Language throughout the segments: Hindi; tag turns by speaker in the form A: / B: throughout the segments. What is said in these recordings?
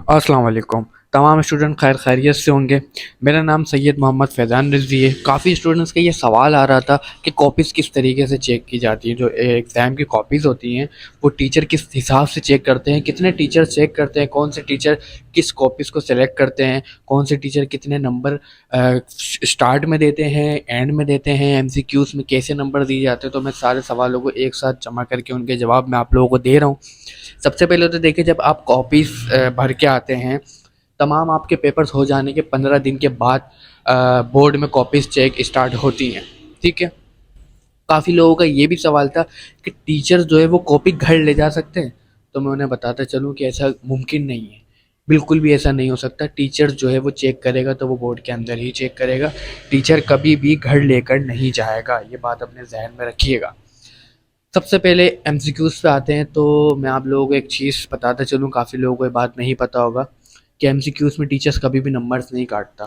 A: अस्सलाम वालेकुम। तमाम स्टूडेंट खैर खैरियत से होंगे। मेरा नाम सैयद मोहम्मद फैज़ान रिजवी है। काफ़ी स्टूडेंट्स का ये सवाल आ रहा था कि कॉपीज़ किस तरीके से चेक की जाती हैं। जो एग्ज़ाम की कॉपीज़ होती हैं वो टीचर किस हिसाब से चेक करते हैं, कितने टीचर चेक करते हैं, कौन से टीचर किस कॉपीज़ को सिलेक्ट करते हैं, कौन से टीचर कितने नंबर स्टार्ट में देते हैं, एंड में देते हैं, एमसीक्यूज़ में कैसे नंबर दिए जाते हैं। तो मैं सारे सवालों को एक साथ जमा करके उनके जवाब मैं आप लोगों को दे रहा हूँ। सबसे पहले तो देखिए, जब आप कॉपीज़ भर के आते हैं, तमाम आपके पेपर्स हो जाने के 15 दिन के बाद बोर्ड में कॉपीज़ चेक स्टार्ट होती हैं। ठीक है। काफ़ी लोगों का ये भी सवाल था कि टीचर्स जो है वो कॉपी घर ले जा सकते हैं। तो मैं उन्हें बताता चलूँ कि ऐसा मुमकिन नहीं है। बिल्कुल भी ऐसा नहीं हो सकता। टीचर जो है वो चेक करेगा तो वो बोर्ड के अंदर ही चेक करेगा। टीचर कभी भी घर लेकर नहीं जाएगा, ये बात अपने जहन में रखिएगा। सबसे पहले एमसीक्यूज़ पे आते हैं। तो मैं आप लोगों को एक चीज़ बताता चलूँ, काफ़ी लोगों को ये बात नहीं पता होगा कि एमसीक्यूज़ में टीचर्स कभी भी नंबर्स नहीं काटता।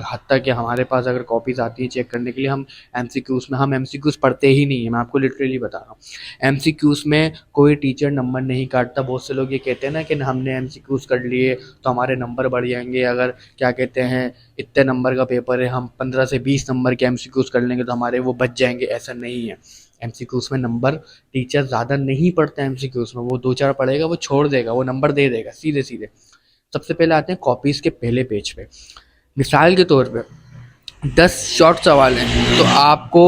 A: हत्ता कि हमारे पास अगर कॉपीज़ आती हैं चेक करने के लिए, हम एमसीक्यूज़ पढ़ते ही नहीं हैं। मैं आपको लिटरली बता रहा हूँ, एमसीक्यूज़ में कोई टीचर नंबर नहीं काटता। बहुत से लोग ये कहते हैं ना कि हमने एमसीक्यूज़ कर लिए तो हमारे नंबर बढ़ जाएंगे। अगर क्या कहते हैं, इतने नंबर का पेपर है, हम 15 से 20 नंबर के एमसीक्यूज़ कर लेंगे तो हमारे वो बच जाएंगे। ऐसा नहीं है। एमसीक्यूज़ में नंबर टीचर ज़्यादा नहीं पढ़ता है। एमसीक्यूज़ में वो दो चार पढ़ेगा, वो छोड़ देगा, वो नंबर दे देगा सीधे सीधे। सबसे पहले आते हैं कॉपीज़ के पहले पेज पे। मिसाल के तौर पे 10 शॉर्ट सवाल हैं तो आपको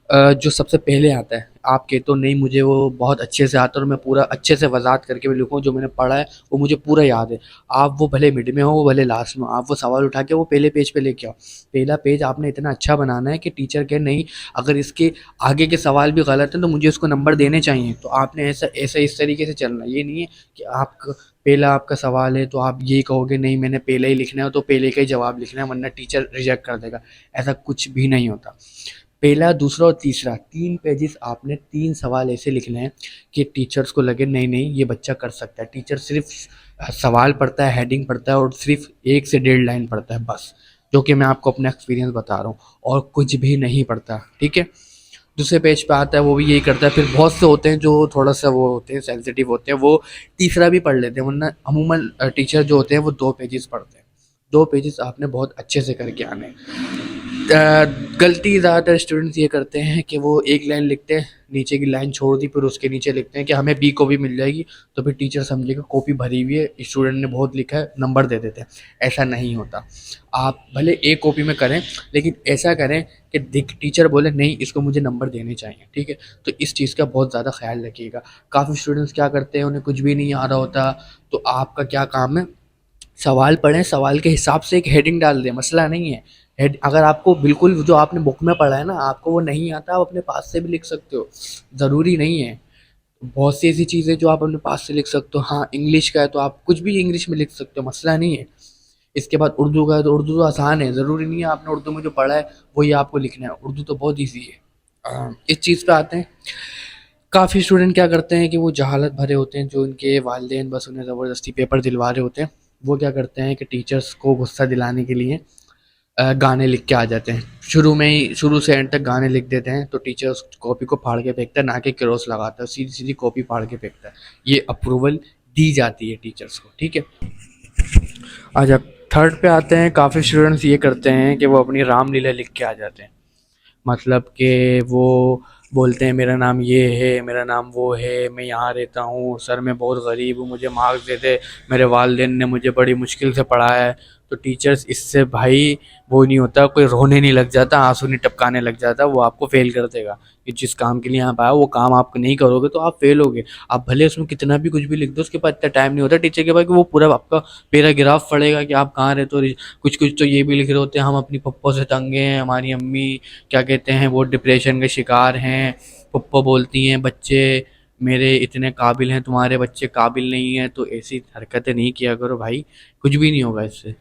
A: जो सबसे पहले आता है, आप कहते हो नहीं मुझे वो बहुत अच्छे से आता है और मैं पूरा अच्छे से वजाहत करके भी लिखूँ, जो मैंने पढ़ा है वो मुझे पूरा याद है। आप वो भले मिड में हो, वो भले लास्ट में हो, आप वो सवाल उठा के वो पहले पेज पे लेके आओ। पहला पेज आपने इतना अच्छा बनाना है कि टीचर कहे नहीं, अगर इसके आगे के सवाल भी गलत हैं तो मुझे उसको नंबर देने चाहिए। तो आपने ऐसा ऐसा इस तरीके से चलना। ये नहीं है कि आप पहला आपका सवाल है तो आप ये कहोगे नहीं मैंने पहले ही लिखना है तो पहले का ही जवाब लिखना है वरना टीचर रिजेक्ट कर देगा। ऐसा कुछ भी नहीं होता। पहला, दूसरा और तीसरा 3 पेजेस आपने 3 सवाल ऐसे लिखने हैं कि टीचर्स को लगे नहीं नहीं ये बच्चा कर सकता है। टीचर सिर्फ सवाल पढ़ता है, हेडिंग पढ़ता है और सिर्फ 1 से 1.5 लाइन पढ़ता है बस, जो कि मैं आपको अपना एक्सपीरियंस बता रहा हूँ, और कुछ भी नहीं पढ़ता। ठीक है। दूसरे पेज पे आता है, वो भी यही करता है। फिर बहुत से होते हैं जो थोड़ा सा वो होते हैं, सेंसिटिव होते हैं, वो तीसरा भी पढ़ लेते हैं, वरना अमूमन टीचर जो होते हैं वो 2 पेजेस पढ़ते हैं। 2 पेजेस आपने बहुत अच्छे से करके आने हैं। गलती ज़्यादातर स्टूडेंट्स ये करते हैं कि वो एक लाइन लिखते हैं, नीचे की लाइन छोड़ दी, फिर उसके नीचे लिखते हैं कि हमें बी कॉपी मिल जाएगी तो फिर टीचर समझेगा कॉपी भरी हुई है, स्टूडेंट ने बहुत लिखा है, नंबर दे देते हैं। ऐसा नहीं होता। आप भले एक कॉपी में करें लेकिन ऐसा करें कि टीचर बोले नहीं इसको मुझे नंबर देने चाहिए। ठीक है। तो इस चीज़ का बहुत ज़्यादा ख्याल रखिएगा। काफ़ी स्टूडेंट्स क्या करते हैं, उन्हें कुछ भी नहीं आ रहा होता, तो आपका क्या काम है, सवाल पढ़ें, सवाल के हिसाब से एक हेडिंग डाल दें, मसला नहीं है। हेड अगर आपको बिल्कुल जो आपने बुक में पढ़ा है ना, आपको वो नहीं आता, आप अपने पास से भी लिख सकते हो, ज़रूरी नहीं है। बहुत सी ऐसी चीज़ें जो आप अपने पास से लिख सकते हो। हाँ, इंग्लिश का है तो आप कुछ भी इंग्लिश में लिख सकते हो, मसला नहीं है। इसके बाद उर्दू का है तो उर्दू तो आसान है, ज़रूरी नहीं है आपने उर्दू में जो पढ़ा है वही आपको लिखना है। उर्दू तो बहुत ईजी है। इस चीज़ पे आते हैं। काफ़ी स्टूडेंट क्या करते हैं कि वो जहालत भरे होते हैं, जो उनके वालिदैन बस उन्हें ज़बरदस्ती पेपर दिलवा रहे होते हैं। वो क्या करते हैं कि टीचर्स को गुस्सा दिलाने के लिए गाने लिख के आ जाते हैं। शुरू से एंड तक गाने लिख देते हैं तो टीचर उस कॉपी को फाड़ के फेंकता है, ना कि क्रॉस लगाता है, सीधी सीधी कॉपी फाड़ के फेंकता है। ये अप्रूवल दी जाती है टीचर्स को। ठीक है। अच्छा, थर्ड पे आते हैं। काफ़ी स्टूडेंट्स ये करते हैं कि वो अपनी रामलीला लिख के आ जाते हैं। मतलब कि वो बोलते हैं मेरा नाम ये है, मेरा नाम वो है, मैं यहाँ रहता हूँ, सर मैं बहुत गरीब हूँ, मुझे मार्क्स दे दे, मेरे वालिदैन ने मुझे बड़ी मुश्किल से पढ़ाया है। तो टीचर्स इससे भाई वो नहीं होता, कोई रोने नहीं लग जाता, आंसू नहीं टपकाने लग जाता, वो आपको फेल कर देगा। कि जिस काम के लिए आप आए वो काम आप नहीं करोगे तो आप फेल होगे। आप भले उसमें कितना भी कुछ भी लिख दो, उसके पास इतना टाइम नहीं होता टीचर के पास कि वो पूरा आपका पैराग्राफ पढ़ेगा कि आप कहाँ रहते हो। कुछ कुछ तो ये भी लिख रहे होते हैं, हम अपनी पप्पो से तंग हैं, हमारी अम्मी क्या कहते हैं वो डिप्रेशन के शिकार हैं। पप्पो बोलती हैं बच्चे मेरे इतने काबिल हैं, तुम्हारे बच्चे काबिल नहीं हैं। तो ऐसी हरकतें नहीं किया करो भाई, कुछ भी नहीं होगा इससे।